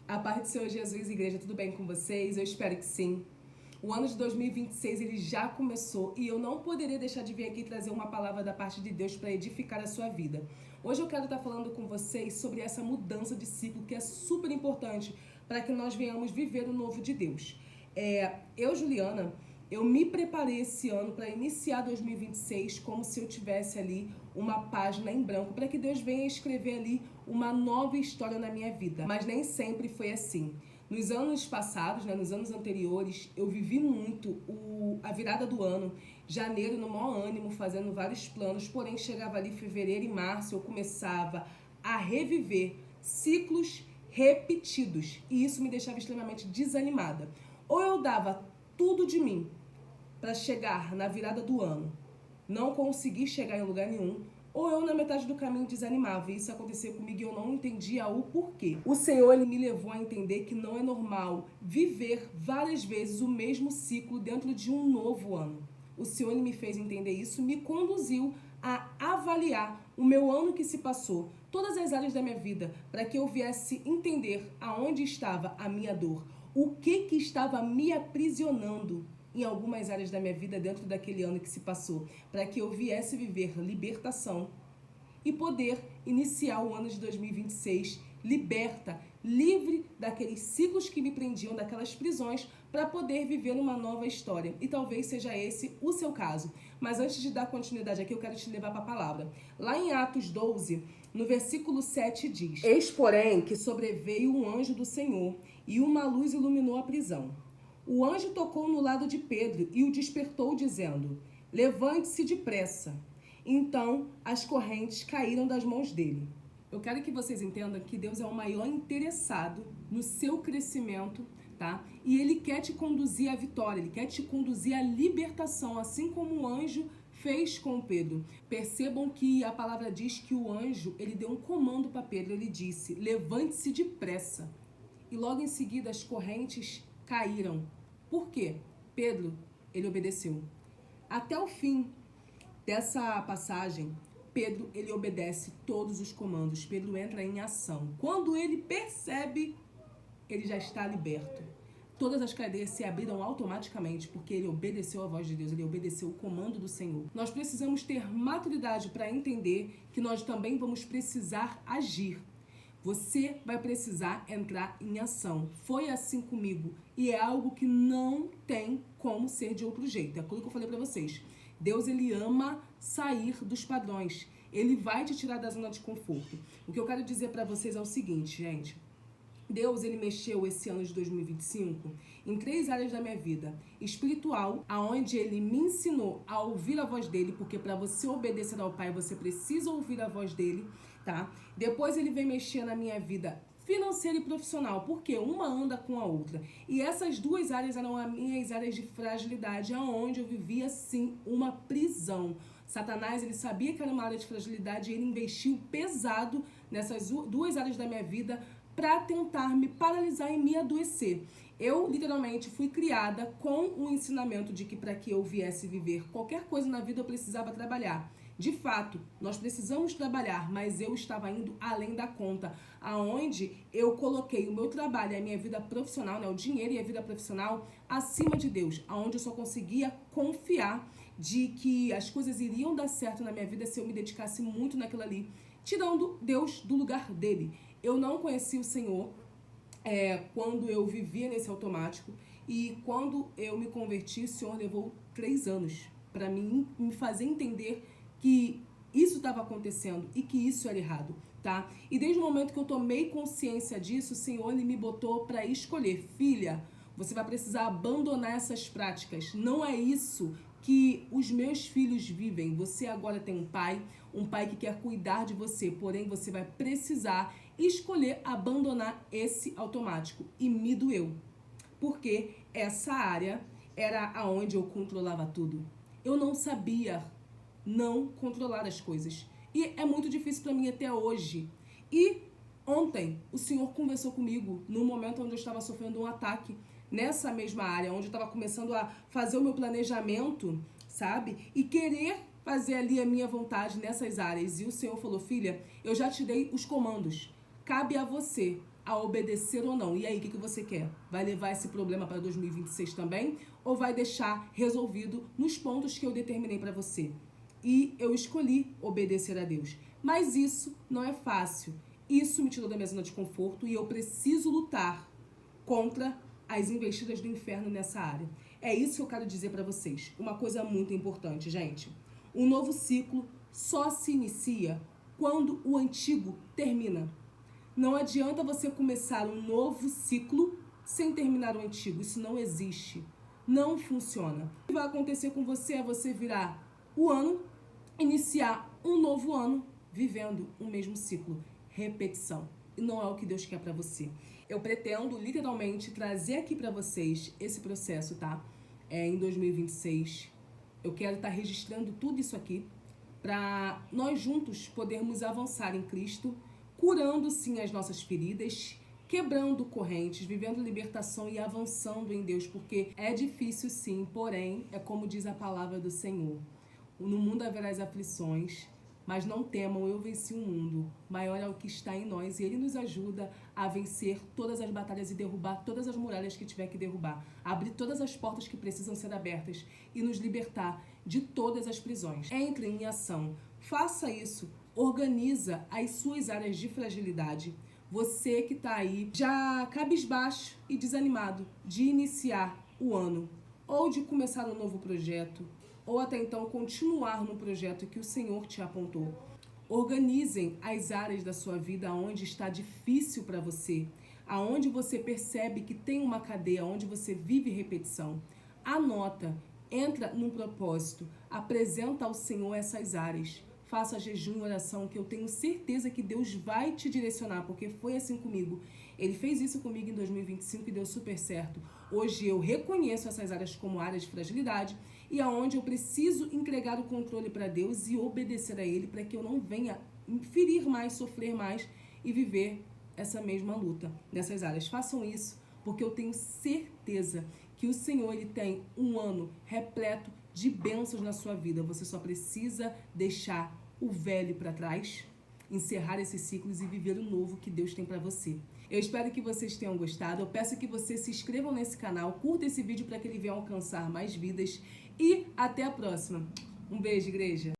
A paz do Senhor Jesus, igreja, tudo bem com vocês? Eu espero que sim. O ano de 2026 ele já começou e eu não poderia deixar de vir aqui trazer uma palavra da parte de Deus para edificar a sua vida. Hoje eu quero estar falando com vocês sobre essa mudança de ciclo que é super importante para que nós venhamos viver o novo de Deus. Juliana, eu me preparei esse ano para iniciar 2026 como se eu tivesse ali uma página em branco, para que Deus venha escrever ali uma nova história na minha vida. Mas nem sempre foi assim. Nos anos passados, nos anos anteriores, eu vivi muito a virada do ano, janeiro no maior ânimo, fazendo vários planos, porém chegava ali fevereiro e março, eu começava a reviver ciclos repetidos e isso me deixava extremamente desanimada. Ou eu dava tudo de mim para chegar na virada do ano, não consegui chegar em lugar nenhum, ou eu na metade do caminho desanimava. E isso acontecia comigo e eu não entendia o porquê. O Senhor ele me levou a entender que não é normal viver várias vezes o mesmo ciclo dentro de um novo ano. O Senhor ele me fez entender isso, me conduziu a avaliar o meu ano que se passou, todas as áreas da minha vida, para que eu viesse entender aonde estava a minha dor, o que estava me aprisionando em algumas áreas da minha vida dentro daquele ano que se passou, para que eu viesse viver libertação e poder iniciar o ano de 2026 liberta, livre daqueles ciclos que me prendiam, daquelas prisões, para poder viver uma nova história. E talvez seja esse o seu caso. Mas antes de dar continuidade aqui, eu quero te levar para a palavra. Lá em Atos 12, no versículo 7 diz: Eis, porém, que sobreveio um anjo do Senhor, e uma luz iluminou a prisão. O anjo tocou no lado de Pedro e o despertou, dizendo: Levante-se depressa. Então as correntes caíram das mãos dele. Eu quero que vocês entendam que Deus é o maior interessado no seu crescimento, tá? E Ele quer te conduzir à vitória, Ele quer te conduzir à libertação, assim como o anjo fez com Pedro. Percebam que a palavra diz que o anjo, ele deu um comando para Pedro, ele disse: levante-se depressa. E logo em seguida as correntes caíram. Por quê? Pedro, ele obedeceu. Até o fim dessa passagem, Pedro, ele obedece todos os comandos. Pedro entra em ação. Quando ele percebe, ele já está liberto. Todas as cadeias se abriram automaticamente porque ele obedeceu a voz de Deus, ele obedeceu o comando do Senhor. Nós precisamos ter maturidade para entender que nós também vamos precisar agir. Você vai precisar entrar em ação. Foi assim comigo e é algo que não tem como ser de outro jeito. É aquilo que eu falei para vocês. Deus, ele ama sair dos padrões. Ele vai te tirar da zona de conforto. O que eu quero dizer para vocês é o seguinte, gente. Deus, ele mexeu esse ano de 2025 em 3 áreas da minha vida. Espiritual, aonde ele me ensinou a ouvir a voz dele, porque para você obedecer ao Pai, você precisa ouvir a voz dele, tá? Depois ele vem mexer na minha vida financeira e profissional, porque uma anda com a outra. E essas 2 áreas eram as minhas áreas de fragilidade, aonde eu vivia, sim, uma prisão. Satanás, ele sabia que era uma área de fragilidade e ele investiu pesado nessas 2 áreas da minha vida para tentar me paralisar e me adoecer. Eu, literalmente, fui criada com o ensinamento de que para que eu viesse viver qualquer coisa na vida, eu precisava trabalhar. De fato, nós precisamos trabalhar, mas eu estava indo além da conta, aonde eu coloquei o meu trabalho e a minha vida profissional, o dinheiro e a vida profissional, acima de Deus, aonde eu só conseguia confiar de que as coisas iriam dar certo na minha vida se eu me dedicasse muito naquilo ali, tirando Deus do lugar dele. Eu não conheci o Senhor quando eu vivia nesse automático e quando eu me converti, o Senhor levou 3 anos para mim me fazer entender que isso estava acontecendo e que isso era errado, tá? E desde o momento que eu tomei consciência disso, o Senhor ele me botou para escolher: filha, você vai precisar abandonar essas práticas. Não é isso que os meus filhos vivem. Você agora tem um pai que quer cuidar de você, porém você vai precisar escolher abandonar esse automático. E me doeu, porque essa área era aonde eu controlava tudo. Eu não sabia não controlar as coisas. E é muito difícil para mim até hoje. E ontem o Senhor conversou comigo no momento onde eu estava sofrendo um ataque nessa mesma área, onde eu estava começando a fazer o meu planejamento, sabe? E querer fazer ali a minha vontade nessas áreas. E o Senhor falou: filha, eu já te dei os comandos. Cabe a você a obedecer ou não. E aí, o que você quer? Vai levar esse problema para 2026 também? Ou vai deixar resolvido nos pontos que eu determinei para você? E eu escolhi obedecer a Deus. Mas isso não é fácil. Isso me tirou da minha zona de conforto e eu preciso lutar contra as investidas do inferno nessa área. É isso que eu quero dizer para vocês. Uma coisa muito importante, gente. Um novo ciclo só se inicia quando o antigo termina. Não adianta você começar um novo ciclo sem terminar o antigo. Isso não existe. Não funciona. O que vai acontecer com você é você virar o ano, iniciar um novo ano, vivendo o mesmo ciclo. Repetição. E não é o que Deus quer para você. Eu pretendo, literalmente, trazer aqui para vocês esse processo, tá? Em 2026. Eu quero estar registrando tudo isso aqui para nós juntos podermos avançar em Cristo, curando sim as nossas feridas, quebrando correntes, vivendo libertação e avançando em Deus, porque é difícil sim, porém, é como diz a palavra do Senhor. No mundo haverá as aflições, mas não temam, eu venci o mundo. Maior é o que está em nós e Ele nos ajuda a vencer todas as batalhas e derrubar todas as muralhas que tiver que derrubar. Abrir todas as portas que precisam ser abertas e nos libertar de todas as prisões. Entre em ação. Faça isso. Organiza as suas áreas de fragilidade. Você que está aí já cabisbaixo e desanimado de iniciar o ano ou de começar um novo projeto, ou até então continuar no projeto que o Senhor te apontou. Organizem as áreas da sua vida onde está difícil para você, aonde você percebe que tem uma cadeia, onde você vive repetição. Anota, entra num propósito, apresenta ao Senhor essas áreas. Faça jejum e oração, que eu tenho certeza que Deus vai te direcionar, porque foi assim comigo. Ele fez isso comigo em 2025 e deu super certo. Hoje eu reconheço essas áreas como áreas de fragilidade e aonde eu preciso entregar o controle para Deus e obedecer a Ele para que eu não venha ferir mais, sofrer mais e viver essa mesma luta nessas áreas. Façam isso, porque eu tenho certeza que o Senhor ele tem um ano repleto de bênçãos na sua vida. Você só precisa deixar o velho para trás, encerrar esses ciclos e viver o novo que Deus tem para você. Eu espero que vocês tenham gostado. Eu peço que vocês se inscrevam nesse canal, curta esse vídeo para que ele venha alcançar mais vidas e até a próxima. Um beijo, igreja!